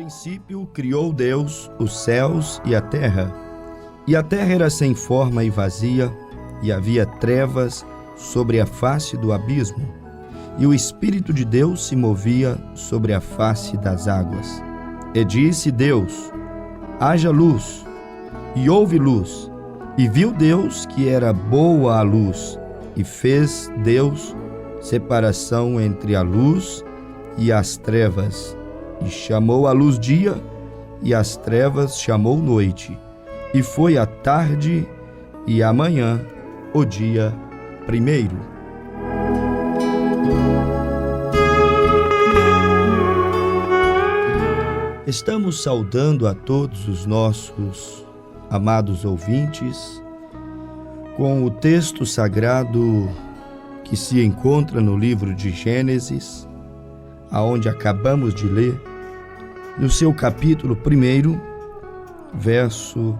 princípio criou Deus os céus e a terra. E a terra era sem forma e vazia, e havia trevas sobre a face do abismo, e o Espírito de Deus se movia sobre a face das águas. E disse Deus: haja luz, e houve luz. E viu Deus que era boa a luz, e fez Deus separação entre a luz e as trevas. E chamou a luz dia, e as trevas chamou noite. E foi a tarde e a manhã, o dia primeiro. Estamos saudando a todos os nossos amados ouvintes com o texto sagrado que se encontra no livro de Gênesis, aonde acabamos de ler, no seu capítulo 1, verso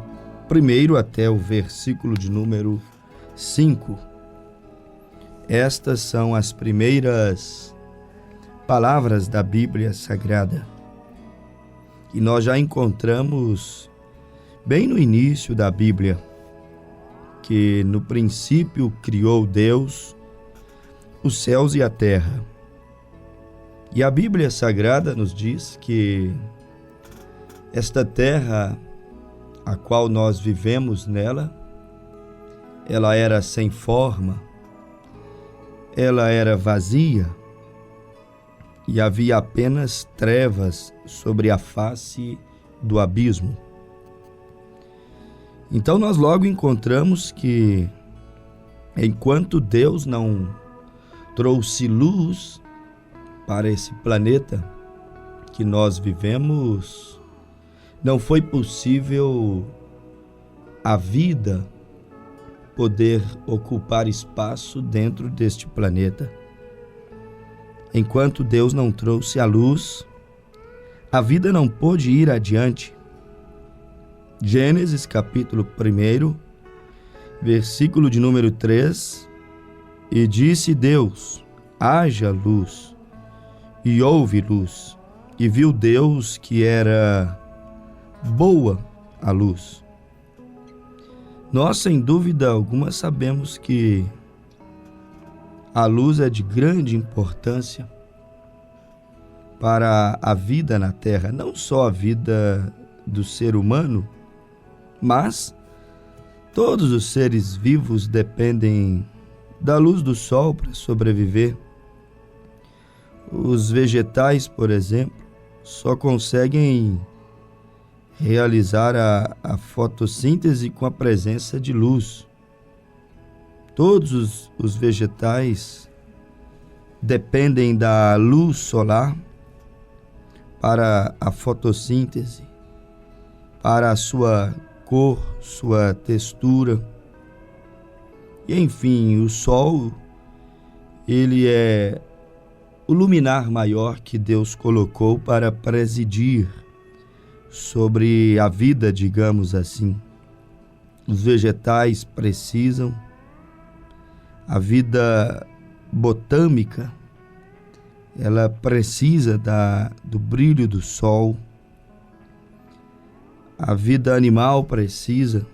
1 até o versículo de número 5. Estas são as primeiras palavras da Bíblia Sagrada. E nós já encontramos bem no início da Bíblia que no princípio criou Deus os céus e a terra. E a Bíblia Sagrada nos diz que esta terra, a qual nós vivemos nela, ela era sem forma, ela era vazia, e havia apenas trevas sobre a face do abismo. Então nós logo encontramos que, enquanto Deus não trouxe luz para esse planeta que nós vivemos, não foi possível a vida poder ocupar espaço dentro deste planeta. Enquanto Deus não trouxe a luz, a vida não pôde ir adiante. Gênesis capítulo 1, versículo de número 3, e disse Deus: haja luz, e houve luz, e viu Deus que era boa a luz. Nós, sem dúvida alguma, sabemos que a luz é de grande importância para a vida na Terra, não só a vida do ser humano, mas todos os seres vivos dependem da luz do sol para sobreviver. Os vegetais, por exemplo, só conseguem realizar a fotossíntese com a presença de luz. Todos os vegetais dependem da luz solar para a fotossíntese, para a sua cor, sua textura. E enfim, o sol, ele é o luminar maior que Deus colocou para presidir sobre a vida, digamos assim. Os vegetais precisam, a vida botânica, ela precisa do brilho do sol. A vida animal precisa,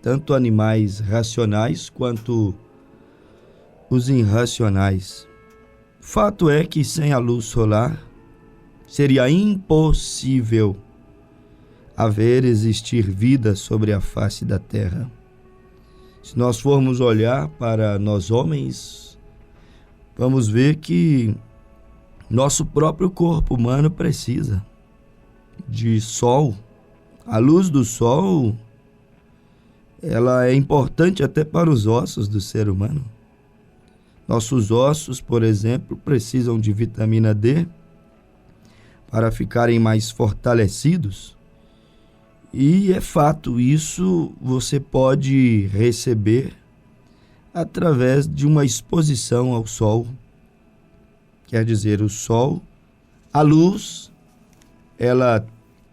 tanto animais racionais quanto os irracionais. Fato é que sem a luz solar seria impossível existir vida sobre a face da terra. Se nós formos olhar para nós homens, vamos ver que nosso próprio corpo humano precisa de sol. A luz do sol, ela é importante até para os ossos do ser humano. Nossos ossos, por exemplo, precisam de vitamina D para ficarem mais fortalecidos. E é fato, isso você pode receber através de uma exposição ao sol. Quer dizer, o sol, a luz, ela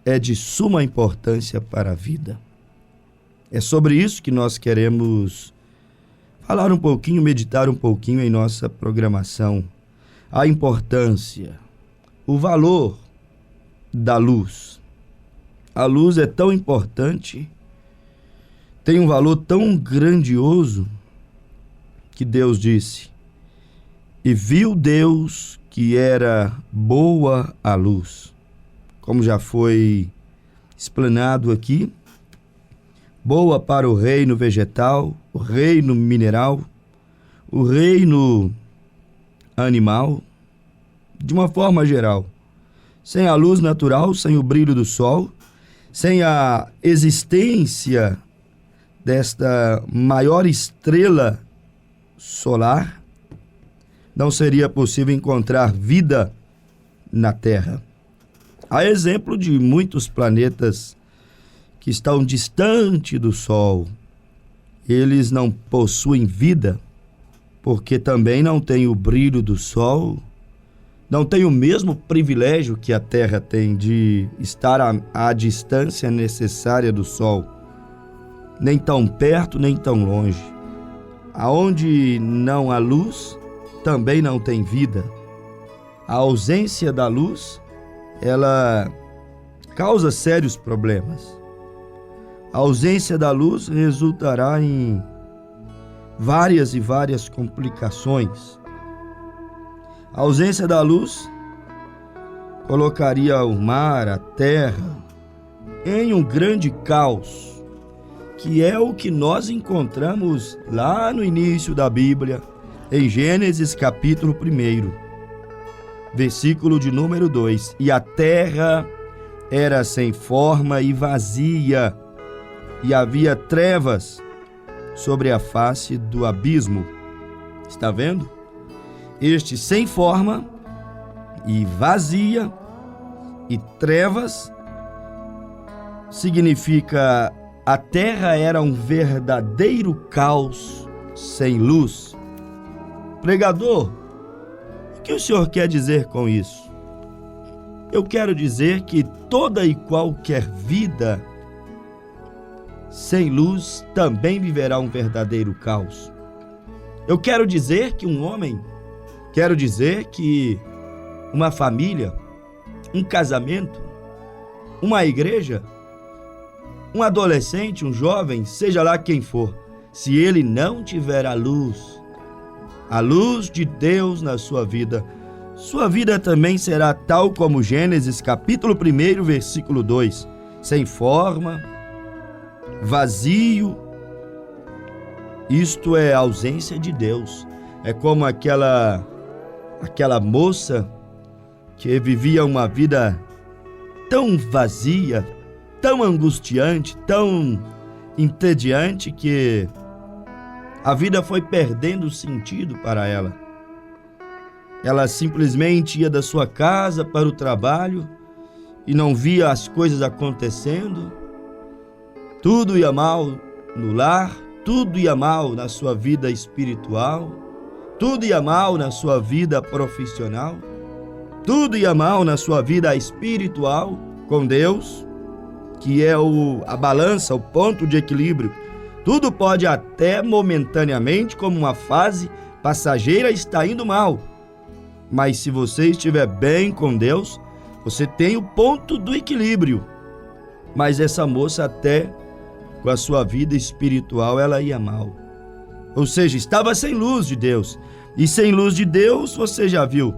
é de suma importância para a vida. É sobre isso que nós queremos falar um pouquinho, meditar um pouquinho em nossa programação. A importância, o valor da luz. A luz é tão importante, tem um valor tão grandioso, que Deus disse: e viu Deus que era boa a luz. Como já foi explanado aqui, boa para o reino vegetal, o reino mineral, o reino animal, de uma forma geral. Sem a luz natural, sem o brilho do sol, sem a existência desta maior estrela solar, não seria possível encontrar vida na Terra. Há exemplo de muitos planetas que estão distante do Sol. Eles não possuem vida, porque também não têm o brilho do Sol, não têm o mesmo privilégio que a Terra tem de estar à distância necessária do Sol, nem tão perto, nem tão longe. Aonde não há luz, também não tem vida. A ausência da luz, ela causa sérios problemas. A ausência da luz resultará em várias e várias complicações. A ausência da luz colocaria o mar, a terra, em um grande caos, que é o que nós encontramos lá no início da Bíblia, em Gênesis capítulo 1, versículo de número 2. E a terra era sem forma e vazia, e havia trevas sobre a face do abismo. Está vendo? Este sem forma e vazia e trevas significa a terra era um verdadeiro caos sem luz. Pregador, o que o senhor quer dizer com isso? Eu quero dizer que toda e qualquer vida sem luz também viverá um verdadeiro caos. Eu quero dizer que um homem, quero dizer que uma família, um casamento, uma igreja, um adolescente, um jovem, seja lá quem for, se ele não tiver a luz de Deus na sua vida também será tal como Gênesis capítulo 1, versículo 2, sem forma, vazio. Isto é ausência de Deus. É como aquela moça que vivia uma vida tão vazia, tão angustiante, tão entediante, que a vida foi perdendo sentido para ela. Ela simplesmente ia da sua casa para o trabalho e não via as coisas acontecendo. Tudo ia mal no lar, tudo ia mal na sua vida espiritual, tudo ia mal na sua vida profissional, tudo ia mal na sua vida espiritual com Deus, que é a balança, o ponto de equilíbrio. Tudo pode até momentaneamente, como uma fase passageira, estar indo mal. Mas se você estiver bem com Deus, você tem o ponto do equilíbrio. Mas essa moça, até com a sua vida espiritual, ela ia mal. Ou seja, estava sem luz de Deus. E sem luz de Deus, você já viu,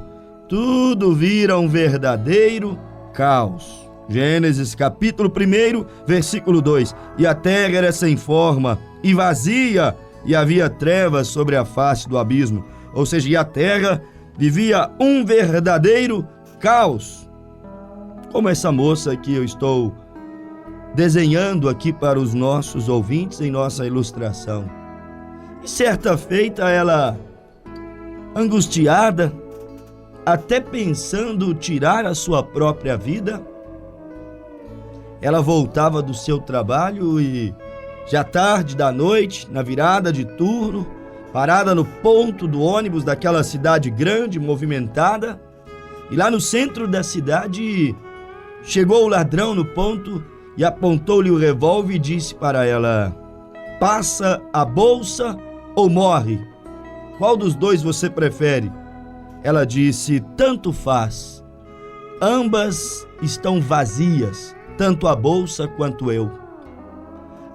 tudo vira um verdadeiro caos. Gênesis capítulo 1, versículo 2. E a terra era sem forma e vazia, e havia trevas sobre a face do abismo. Ou seja, e a terra vivia um verdadeiro caos. Como essa moça que eu estou desenhando aqui para os nossos ouvintes em nossa ilustração. E certa feita ela, angustiada, até pensando tirar a sua própria vida, ela voltava do seu trabalho e, já tarde da noite, na virada de turno, parada no ponto do ônibus daquela cidade grande, movimentada, e lá no centro da cidade chegou o ladrão no ponto e apontou-lhe o revólver e disse para ela: passa a bolsa ou morre? Qual dos dois você prefere? Ela disse: tanto faz. Ambas estão vazias, tanto a bolsa quanto eu.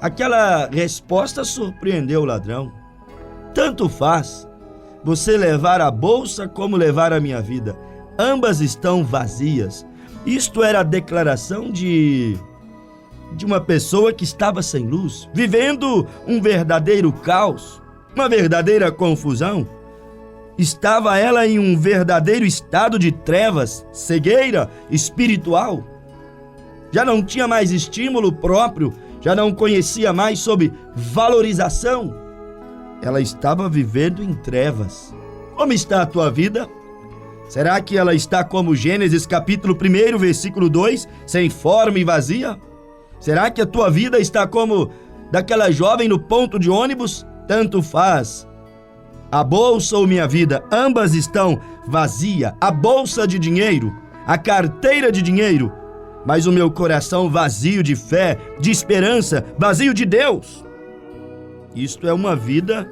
Aquela resposta surpreendeu o ladrão. Tanto faz você levar a bolsa como levar a minha vida. Ambas estão vazias. Isto era a declaração de uma pessoa que estava sem luz, vivendo um verdadeiro caos, uma verdadeira confusão. Estava ela em um verdadeiro estado de trevas, cegueira espiritual. Já não tinha mais estímulo próprio, já não conhecia mais sobre valorização. Ela estava vivendo em trevas. Como está a tua vida? Será que ela está como Gênesis capítulo 1, versículo 2, sem forma e vazia? Será que a tua vida está como daquela jovem no ponto de ônibus? Tanto faz. A bolsa ou minha vida, ambas estão vazias. A bolsa de dinheiro, a carteira de dinheiro, mas o meu coração vazio de fé, de esperança, vazio de Deus. Isto é uma vida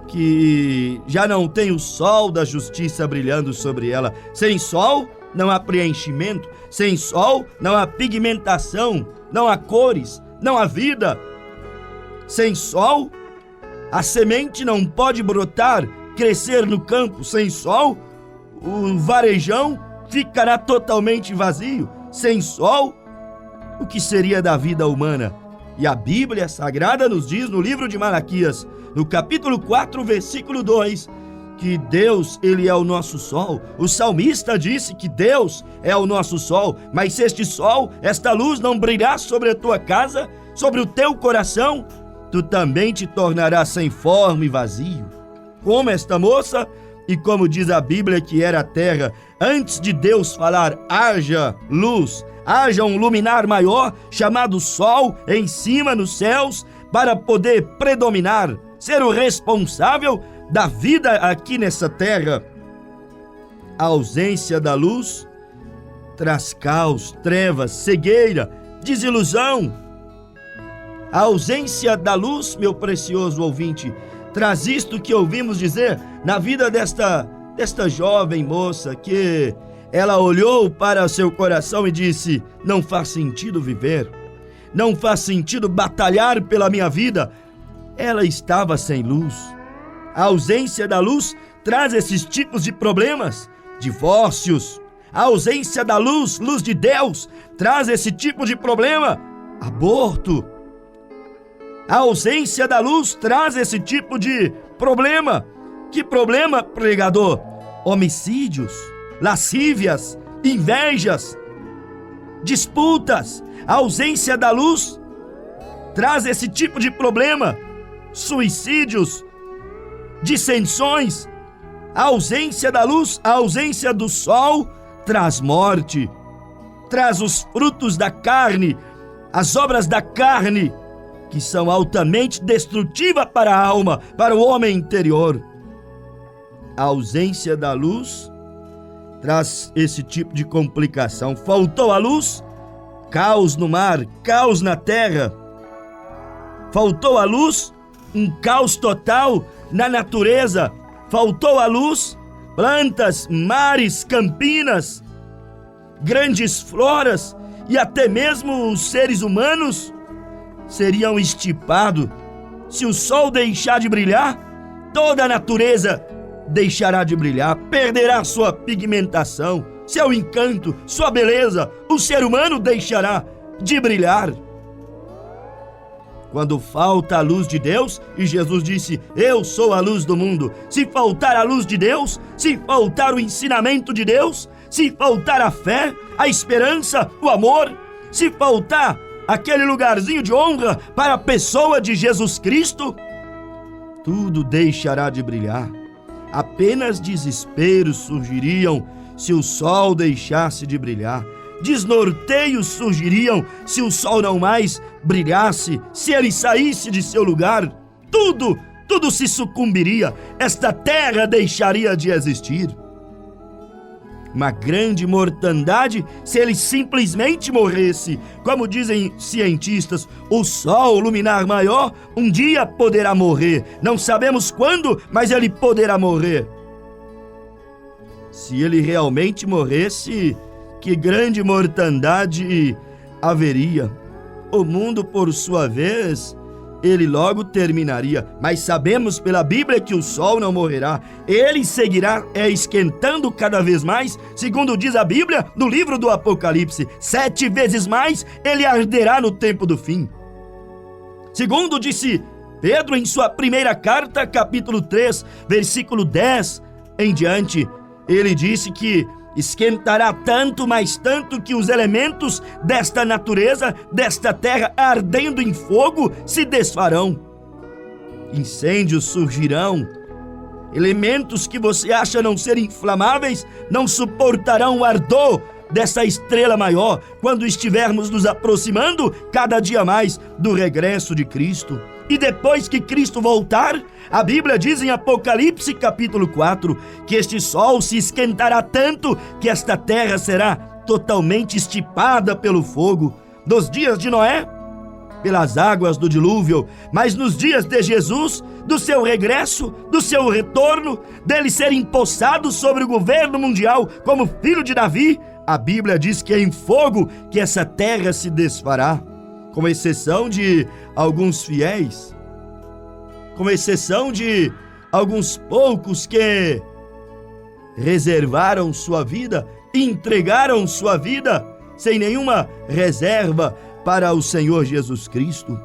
que já não tem o sol da justiça brilhando sobre ela. Sem sol, não há preenchimento. Sem sol, não há pigmentação, não há cores, não há vida. Sem sol, a semente não pode brotar, crescer no campo. Sem sol, o varejão ficará totalmente vazio. Sem sol, o que seria da vida humana? E a Bíblia Sagrada nos diz no livro de Malaquias, no capítulo 4, versículo 2, que Deus, Ele é o nosso sol. O salmista disse que Deus é o nosso sol, mas se este sol, esta luz não brilhar sobre a tua casa, sobre o teu coração, tu também te tornarás sem forma e vazio. Como esta moça, e como diz a Bíblia que era a terra, antes de Deus falar, haja luz, haja um luminar maior, chamado sol, em cima nos céus, para poder predominar, ser o responsável da vida aqui nessa terra. A ausência da luz traz caos, trevas, cegueira, desilusão. A ausência da luz, meu precioso ouvinte, traz isto que ouvimos dizer na vida desta jovem moça, que ela olhou para seu coração e disse: não faz sentido viver, não faz sentido batalhar pela minha vida. Ela estava sem luz. A ausência da luz traz esses tipos de problemas, divórcios. A ausência da luz, luz de Deus, traz esse tipo de problema, aborto. A ausência da luz traz esse tipo de problema. Que problema, pregador? Homicídios, lascívias, invejas, disputas. A ausência da luz traz esse tipo de problema. Suicídios, dissensões. A ausência da luz, a ausência do sol traz morte, traz os frutos da carne, as obras da carne, que são altamente destrutivas para a alma, para o homem interior. A ausência da luz traz esse tipo de complicação. Faltou a luz, caos no mar, caos na terra. Faltou a luz, um caos total na natureza. Faltou a luz, plantas, mares, campinas, grandes floras e até mesmo os seres humanos seriam extirpados. Se o sol deixar de brilhar, toda a natureza deixará de brilhar, perderá sua pigmentação, seu encanto, sua beleza. O ser humano deixará de brilhar. Quando falta a luz de Deus, e Jesus disse: eu sou a luz do mundo. Se faltar a luz de Deus, se faltar o ensinamento de Deus, se faltar a fé, a esperança, o amor, se faltar aquele lugarzinho de honra para a pessoa de Jesus Cristo, tudo deixará de brilhar. Apenas desesperos surgiriam se o sol deixasse de brilhar. Desnorteios surgiriam se o sol não mais brilhasse, se ele saísse de seu lugar. Tudo se sucumbiria. Esta terra deixaria de existir. Uma grande mortandade se ele simplesmente morresse. Como dizem cientistas, o sol, o luminar maior, um dia poderá morrer. Não sabemos quando, mas ele poderá morrer. Se ele realmente morresse, que grande mortandade haveria. O mundo, por sua vez, ele logo terminaria. Mas sabemos pela Bíblia que o sol não morrerá. Ele seguirá esquentando cada vez mais, segundo diz a Bíblia no livro do Apocalipse. 7 vezes mais ele arderá no tempo do fim. Segundo disse Pedro em sua primeira carta, capítulo 3, versículo 10 em diante, ele disse que esquentará tanto, mais tanto, que os elementos desta natureza, desta terra ardendo em fogo, se desfarão. Incêndios surgirão. Elementos que você acha não serem inflamáveis não suportarão o ardor dessa estrela maior quando estivermos nos aproximando cada dia mais do regresso de Cristo. E depois que Cristo voltar, a Bíblia diz em Apocalipse capítulo 4 que este sol se esquentará tanto que esta terra será totalmente estipada pelo fogo. Nos dias de Noé, pelas águas do dilúvio, mas nos dias de Jesus, do seu regresso, do seu retorno, dele ser empossado sobre o governo mundial como filho de Davi, a Bíblia diz que é em fogo que essa terra se desfará, com exceção de alguns fiéis, com exceção de alguns poucos que reservaram sua vida, entregaram sua vida sem nenhuma reserva para o Senhor Jesus Cristo.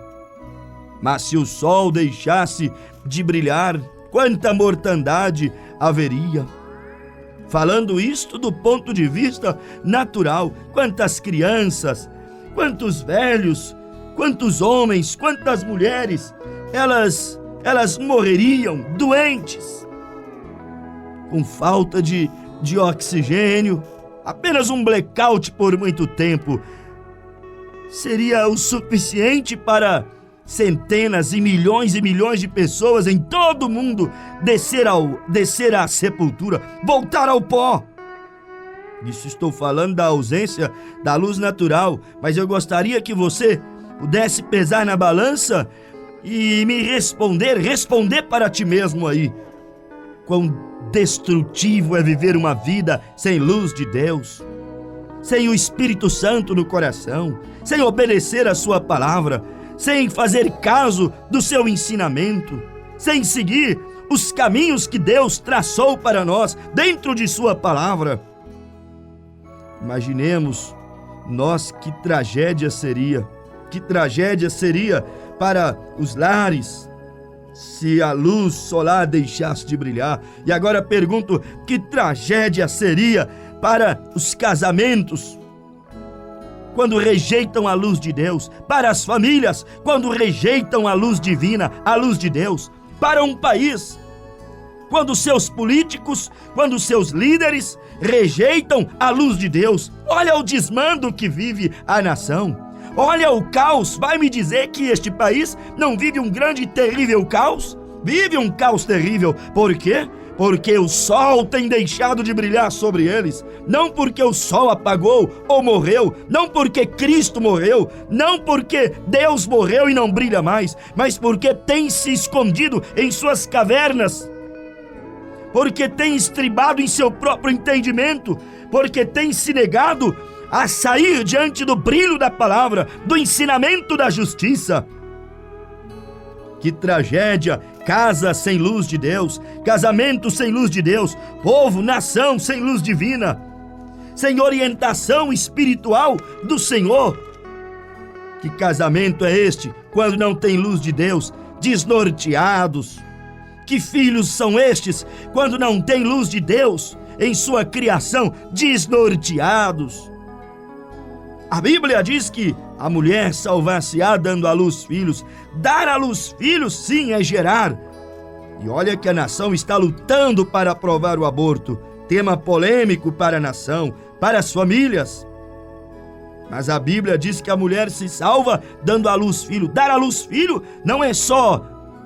Mas se o sol deixasse de brilhar, quanta mortandade haveria. Falando isto do ponto de vista natural, quantas crianças, quantos velhos, quantos homens, quantas mulheres, elas morreriam doentes, com falta de oxigênio. Apenas um blackout por muito tempo seria o suficiente para centenas e milhões de pessoas em todo o mundo descer à sepultura, voltar ao pó. Isso estou falando da ausência da luz natural, mas eu gostaria que você pudesse pesar na balança e me responder para ti mesmo aí. Quão destrutivo é viver uma vida sem luz de Deus, sem o Espírito Santo no coração, sem obedecer a sua palavra, sem fazer caso do seu ensinamento, sem seguir os caminhos que Deus traçou para nós dentro de sua palavra. Imaginemos nós que tragédia seria para os lares se a luz solar deixasse de brilhar. E agora pergunto, que tragédia seria para os casamentos quando rejeitam a luz de Deus, para as famílias quando rejeitam a luz divina, a luz de Deus, para um país quando seus políticos, quando seus líderes rejeitam a luz de Deus. Olha o desmando que vive a nação, olha o caos. Vai me dizer que este país não vive um grande e terrível caos? Vive um caos terrível. Por quê? Porque o sol tem deixado de brilhar sobre eles. Não porque o sol apagou ou morreu, não porque Cristo morreu, não porque Deus morreu e não brilha mais, mas porque tem se escondido em suas cavernas, porque tem estribado em seu próprio entendimento, porque tem se negado a sair diante do brilho da palavra, do ensinamento da justiça. Que tragédia! Casa sem luz de Deus, casamento sem luz de Deus, povo, nação sem luz divina, sem orientação espiritual do Senhor. Que casamento é este quando não tem luz de Deus? Desnorteados. Que filhos são estes quando não tem luz de Deus em sua criação? Desnorteados. A Bíblia diz que a mulher salvar-se-á dando à luz filhos. Dar à luz filhos, sim, é gerar. E olha que a nação está lutando para aprovar o aborto. Tema polêmico para a nação, para as famílias. Mas a Bíblia diz que a mulher se salva dando à luz filho. Dar à luz filho não é só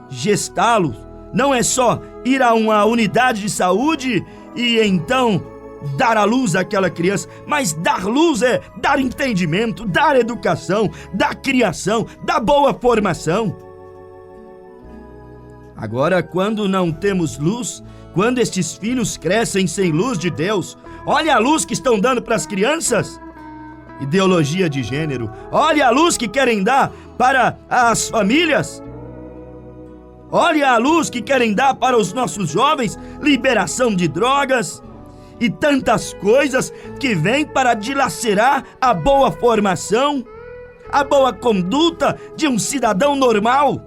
gestá-lo, não é só ir a uma unidade de saúde e então dar à luz àquela criança, mas dar luz é dar entendimento, dar educação, dar criação, dar boa formação. Agora, quando não temos luz, quando estes filhos crescem sem luz de Deus, olha a luz que estão dando para as crianças. Ideologia de gênero, olha a luz que querem dar para as famílias. Olha a luz que querem dar para os nossos jovens, liberação de drogas e tantas coisas que vêm para dilacerar a boa formação, a boa conduta de um cidadão normal,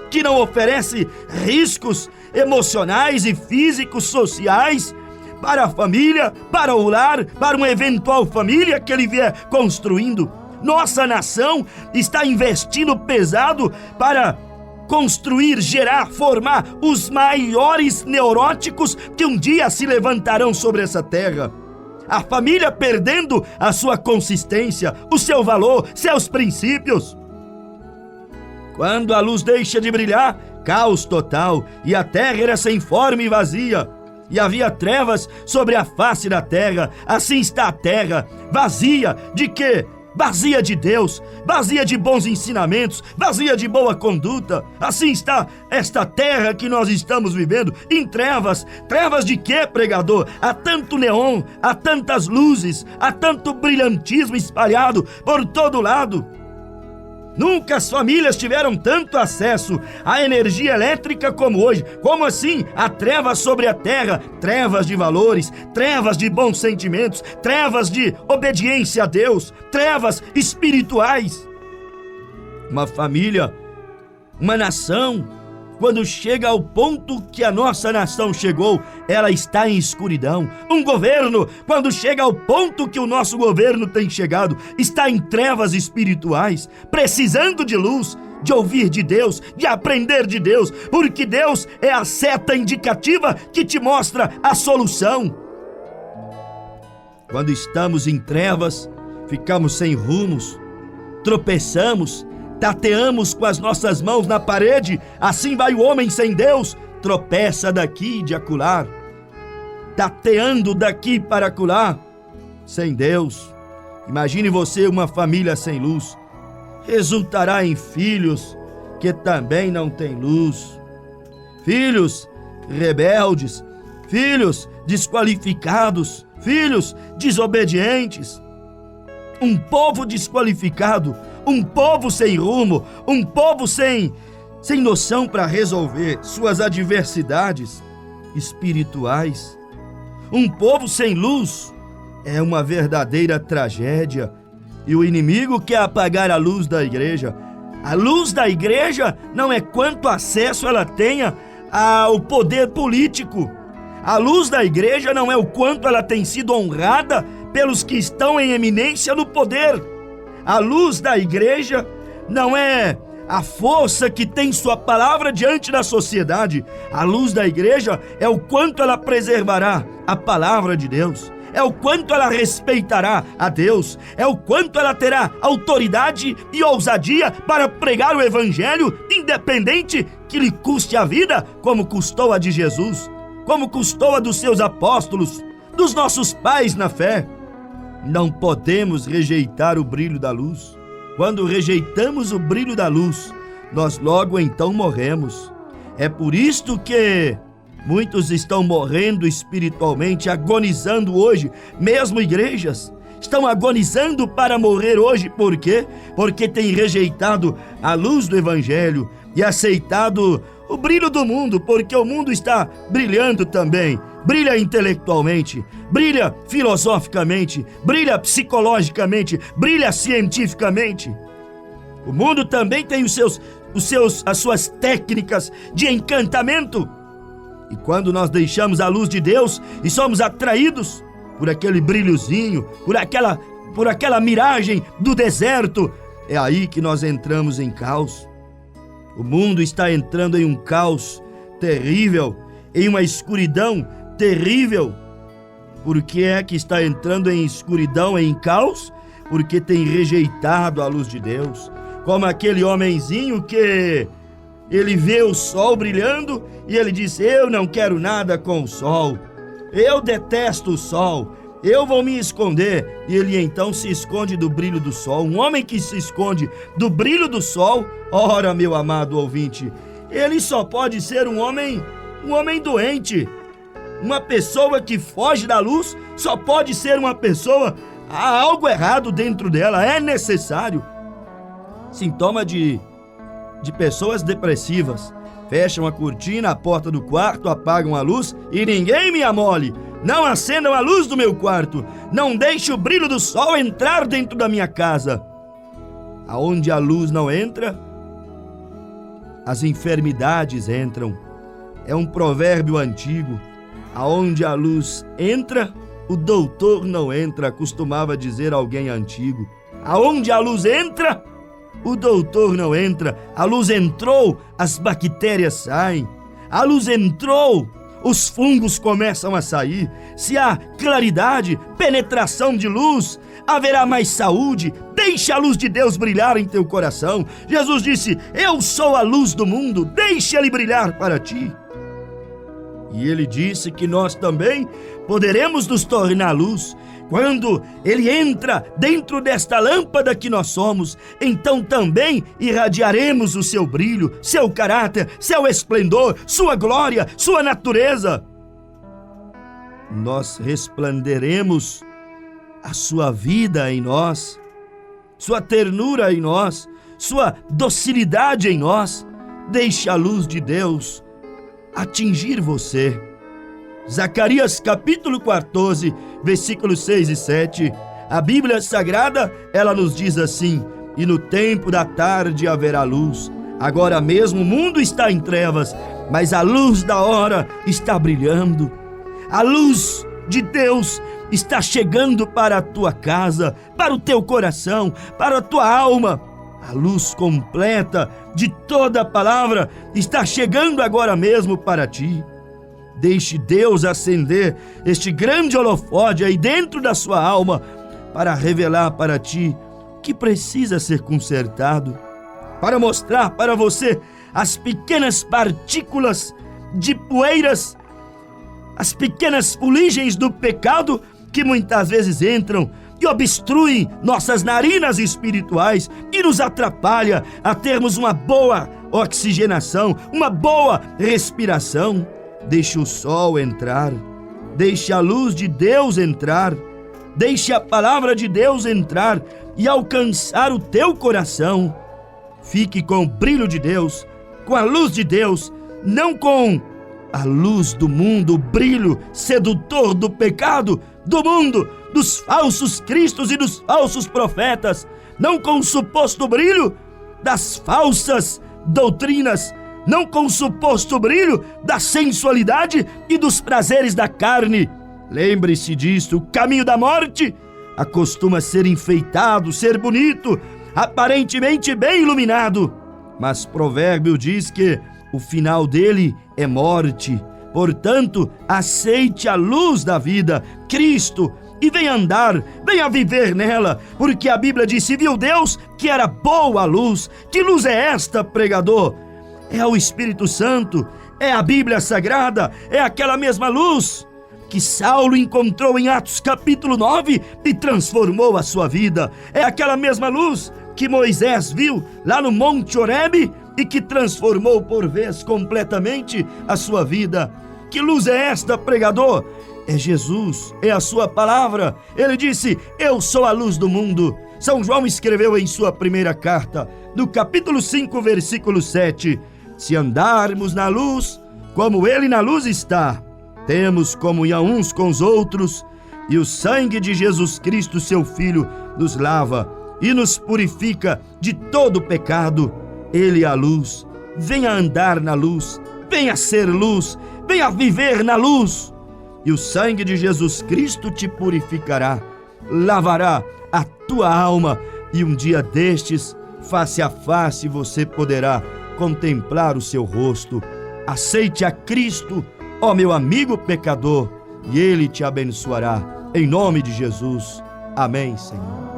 que não oferece riscos emocionais e físicos, sociais, para a família, para o lar, para uma eventual família que ele vier construindo. Nossa nação está investindo pesado para construir, gerar, formar os maiores neuróticos que um dia se levantarão sobre essa terra. A família perdendo a sua consistência, o seu valor, seus princípios. Quando a luz deixa de brilhar, caos total, e a terra era sem forma e vazia. E havia trevas sobre a face da terra. Assim está a terra, vazia de quê? Vazia de Deus, vazia de bons ensinamentos, vazia de boa conduta. Assim está esta terra que nós estamos vivendo, em trevas. Trevas de quê, pregador? Há tanto neon, há tantas luzes, há tanto brilhantismo espalhado por todo lado. Nunca as famílias tiveram tanto acesso à energia elétrica como hoje. Como assim? Há trevas sobre a terra, trevas de valores, trevas de bons sentimentos, trevas de obediência a Deus, trevas espirituais. Uma família, uma nação, quando chega ao ponto que a nossa nação chegou, ela está em escuridão. Um governo, quando chega ao ponto que o nosso governo tem chegado, está em trevas espirituais, precisando de luz, de ouvir de Deus, de aprender de Deus, porque Deus é a seta indicativa que te mostra a solução. Quando estamos em trevas, ficamos sem rumos, tropeçamos, tateamos com as nossas mãos na parede. Assim vai o homem sem Deus, tropeça daqui e de acolá, tateando daqui para acolá, sem Deus. Imagine você uma família sem luz, resultará em filhos que também não têm luz, filhos rebeldes, filhos desqualificados, filhos desobedientes. Um povo desqualificado, um povo sem rumo, um povo sem noção para resolver suas adversidades espirituais. Um povo sem luz é uma verdadeira tragédia. E o inimigo quer apagar a luz da igreja. A luz da igreja não é quanto acesso ela tenha ao poder político. A luz da igreja não é o quanto ela tem sido honrada pelos que estão em eminência no poder. A luz da igreja não é a força que tem sua palavra diante da sociedade. A luz da igreja é o quanto ela preservará a palavra de Deus, é o quanto ela respeitará a Deus, é o quanto ela terá autoridade e ousadia para pregar o evangelho, independente que lhe custe a vida, como custou a de Jesus, como custou a dos seus apóstolos, dos nossos pais na fé. Não podemos rejeitar o brilho da luz. Quando rejeitamos o brilho da luz, nós logo então morremos. É por isto que muitos estão morrendo espiritualmente, agonizando hoje, mesmo igrejas estão agonizando para morrer hoje. Por quê? Porque têm rejeitado a luz do evangelho e aceitado o brilho do mundo, porque o mundo está brilhando também. Brilha intelectualmente, brilha filosoficamente, brilha psicologicamente, brilha cientificamente. O mundo também tem as suas técnicas de encantamento. E quando nós deixamos a luz de Deus e somos atraídos por aquele brilhozinho, por aquela miragem do deserto, é aí que nós entramos em caos. O mundo está entrando em um caos terrível, em uma escuridão terrível. Por que é que está entrando em escuridão, em caos? Porque tem rejeitado a luz de Deus. Como aquele homenzinho que ele vê o sol brilhando e ele diz: eu não quero nada com o sol, eu detesto o sol, eu vou me esconder. E ele então se esconde do brilho do sol. Um homem que se esconde do brilho do sol, ora, meu amado ouvinte, ele só pode ser um homem doente, Uma pessoa que foge da luz só pode ser uma pessoa, há algo errado dentro dela, é necessário. Sintoma de pessoas depressivas. Fecham a cortina, a porta do quarto, apagam a luz e ninguém me amole. Não acendam a luz do meu quarto. Não deixe o brilho do sol entrar dentro da minha casa. Aonde a luz não entra, as enfermidades entram. É um provérbio antigo. Aonde a luz entra, o doutor não entra, costumava dizer alguém antigo. Aonde a luz entra, o doutor não entra. A luz entrou, as bactérias saem. A luz entrou, os fungos começam a sair. Se há claridade, penetração de luz, haverá mais saúde. Deixe a luz de Deus brilhar em teu coração. Jesus disse: eu sou a luz do mundo, deixe ele brilhar para ti. E ele disse que nós também poderemos nos tornar luz. Quando ele entra dentro desta lâmpada que nós somos, então também irradiaremos o seu brilho, seu caráter, seu esplendor, sua glória, sua natureza. Nós resplanderemos a sua vida em nós, sua ternura em nós, sua docilidade em nós. Deixe a luz de Deus atingir você. Zacarias capítulo 14, versículos 6 e 7. A Bíblia Sagrada, ela nos diz assim: e no tempo da tarde haverá luz. Agora mesmo o mundo está em trevas, mas a luz da hora está brilhando. A luz de Deus está chegando para a tua casa, para o teu coração, para a tua alma. A luz completa de toda a palavra está chegando agora mesmo para ti. Deixe Deus acender este grande holofote aí dentro da sua alma para revelar para ti o que precisa ser consertado, para mostrar para você as pequenas partículas de poeiras, as pequenas fuligens do pecado que muitas vezes entram e obstruem nossas narinas espirituais e nos atrapalha a termos uma boa oxigenação, uma boa respiração. Deixe o sol entrar, deixe a luz de Deus entrar, deixe a palavra de Deus entrar e alcançar o teu coração. Fique com o brilho de Deus, com a luz de Deus, não com a luz do mundo, o brilho sedutor do pecado, do mundo, dos falsos cristos e dos falsos profetas, não com o suposto brilho das falsas doutrinas, não com o suposto brilho da sensualidade e dos prazeres da carne. Lembre-se disto: o caminho da morte acostuma ser enfeitado, ser bonito, aparentemente bem iluminado, mas provérbio diz que o final dele é morte. Portanto, aceite a luz da vida, Cristo, e venha andar, venha viver nela, porque a Bíblia disse: viu Deus que era boa a luz. Que luz é esta, pregador? É o Espírito Santo, é a Bíblia Sagrada, é aquela mesma luz que Saulo encontrou em Atos capítulo 9 e transformou a sua vida. É aquela mesma luz que Moisés viu lá no Monte Horebe e que transformou por vez completamente a sua vida. Que luz é esta, pregador? É Jesus, é a sua palavra. Ele disse: eu sou a luz do mundo. São João escreveu em sua primeira carta, no capítulo 5, versículo 7: se andarmos na luz, como ele na luz está, temos comunhão uns com os outros, e o sangue de Jesus Cristo, seu Filho, nos lava e nos purifica de todo pecado. Ele é a luz. Venha andar na luz, venha ser luz, venha viver na luz, e o sangue de Jesus Cristo te purificará, lavará a tua alma, e um dia destes, face a face, você poderá contemplar o seu rosto. Aceite a Cristo, ó meu amigo pecador, e Ele te abençoará, em nome de Jesus. Amém, Senhor.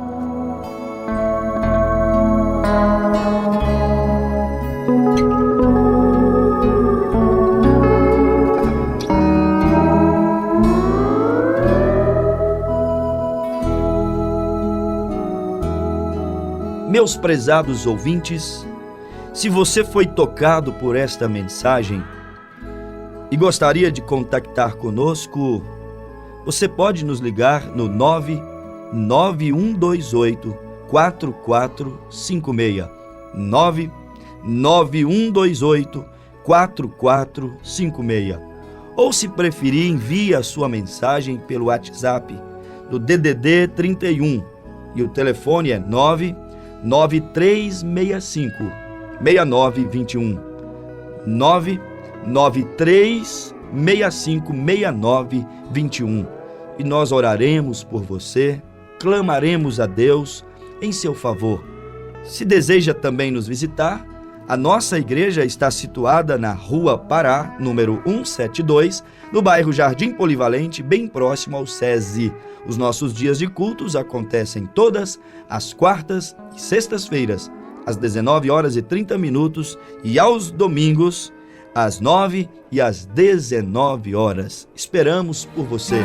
Meus prezados ouvintes, se você foi tocado por esta mensagem, e gostaria de contactar conosco, você pode nos ligar no 99128 4456. 99128 4456. Ou, se preferir, envie a sua mensagem pelo WhatsApp do DDD 31 e o telefone é 99365 6921. 99365 6921. E nós oraremos por você, clamaremos a Deus em seu favor. Se deseja também nos visitar, a nossa igreja está situada na Rua Pará, número 172, no bairro Jardim Polivalente, bem próximo ao SESI. Os nossos dias de cultos acontecem todas as quartas e sextas-feiras, às 19h30 e aos domingos, às 9h e às 19h. Esperamos por você.